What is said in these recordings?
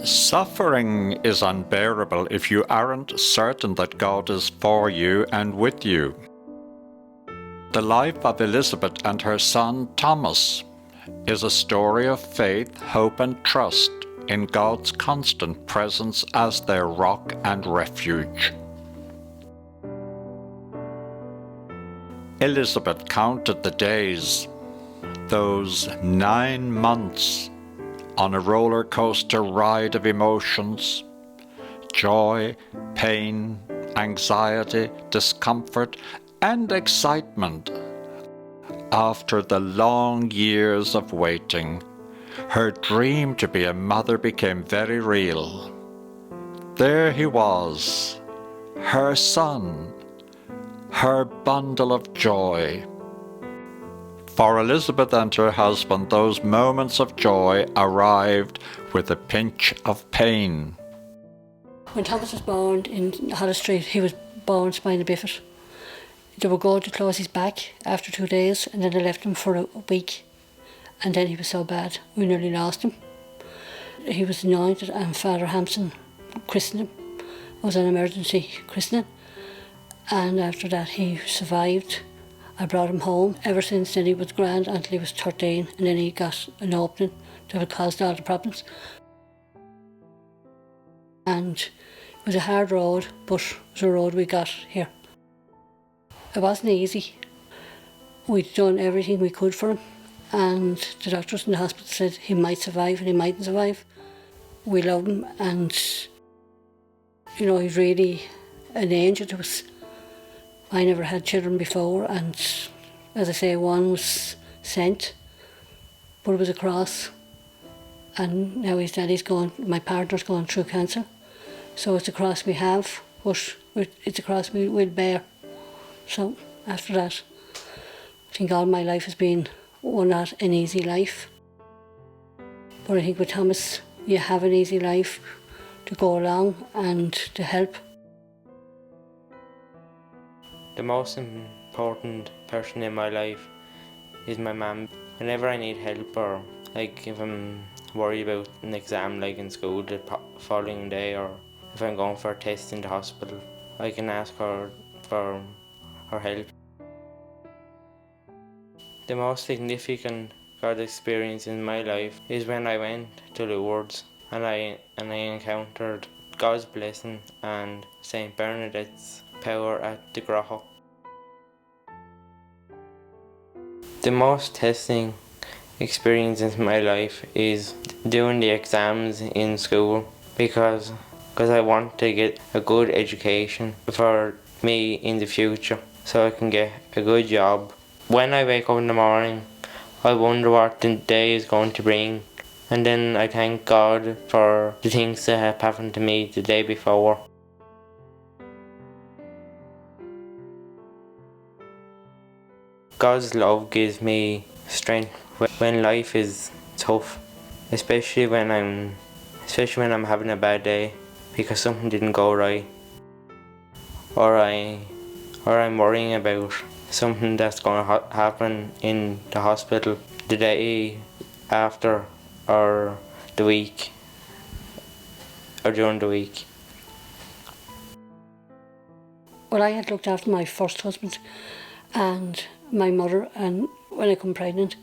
Suffering is unbearable if you aren't certain that God is for you and with you. The life of Elizabeth and her son Thomas is a story of faith, hope, and trust in God's constant presence as their rock and refuge. Elizabeth counted the days, those 9 months, on a roller coaster ride of emotions, joy, pain, anxiety, discomfort, and excitement. After the long years of waiting, her dream to be a mother became very real. There he was, her son, her bundle of joy. For Elizabeth and her husband, those moments of joy arrived with a pinch of pain. When Thomas was born in Hollis Street, he was born Spina Bifida. They were going to close his back after 2 days, and then they left him for a week. And then he was so bad, we nearly lost him. He was anointed, and Father Hampson christened him. It was an emergency christening. And after that, he survived. I brought him home. Ever since then, he was grand until he was 13, and then he got an opening that caused all the problems. And it was a hard road, but it was a road we got here. It wasn't easy. We'd done everything we could for him, and the doctors in the hospital said he might survive and he mightn't survive. We love him, and you know, he's really an angel to us. I never had children before, and as I say, one was sent, but it was a cross. And now his daddy's gone, my partner's gone through cancer. So it's a cross we have, but it's a cross we will bear. So after that, I think all my life has been not an easy life. But I think with Thomas, you have an easy life to go along and to help. The most important person in my life is my mum. Whenever I need help, or like if I'm worried about an exam like in school the following day, or if I'm going for a test in the hospital, I can ask her for her help. The most significant God experience in my life is when I went to Lourdes and I encountered God's blessing and St. Bernadette's power at the grotto. The most testing experience in my life is doing the exams in school because I want to get a good education for me in the future so I can get a good job. When I wake up in the morning, I wonder what the day is going to bring, and then I thank God for the things that have happened to me the day before. God's love gives me strength when life is tough, especially when I'm having a bad day because something didn't go right, or I'm worrying about something that's going to happen in the hospital the day after, or the week, or during the week. Well, I had looked after my first husband and my mother, and when I come pregnant,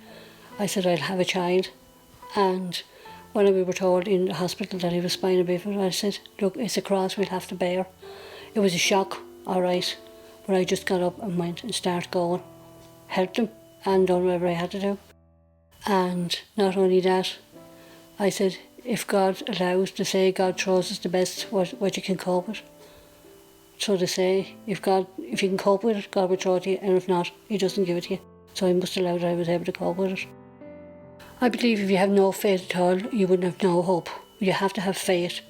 I said I'll have a child. And when we were told in the hospital that he was spina bifida, I said, look, it's a cross we'll have to bear. It was a shock, all right, but I just got up and went and started going, helped him and done whatever I had to do. And not only that, I said, if God allows, to say God throws us the best what you can cope with. So to say, if you can cope with it, God will throw it to you, and if not, he doesn't give it to you. So I must allow that I was able to cope with it. I believe if you have no faith at all, you wouldn't have no hope. You have to have faith.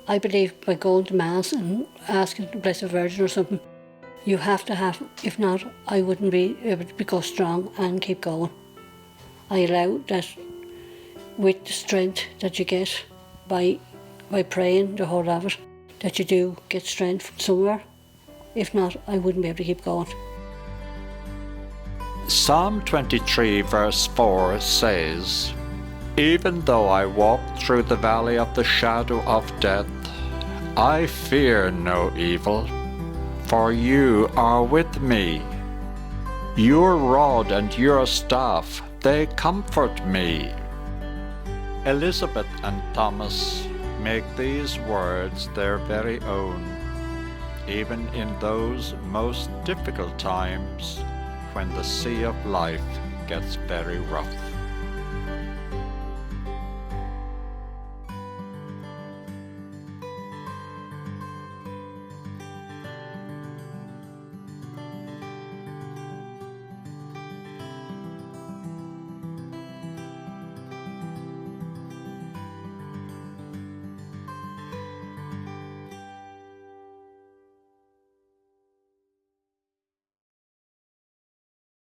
I believe by going to Mass and asking the Blessed Virgin or something, you have to have, if not, I wouldn't be able to go strong and keep going. I allow that with the strength that you get by praying the whole of it, that you do get strength from somewhere. If not, I wouldn't be able to keep going. Psalm 23 verse 4 says, Even though I walk through the valley of the shadow of death, I fear no evil, for you are with me. Your rod and your staff, they comfort me. Elizabeth and Thomas make these words their very own, even in those most difficult times when the sea of life gets very rough.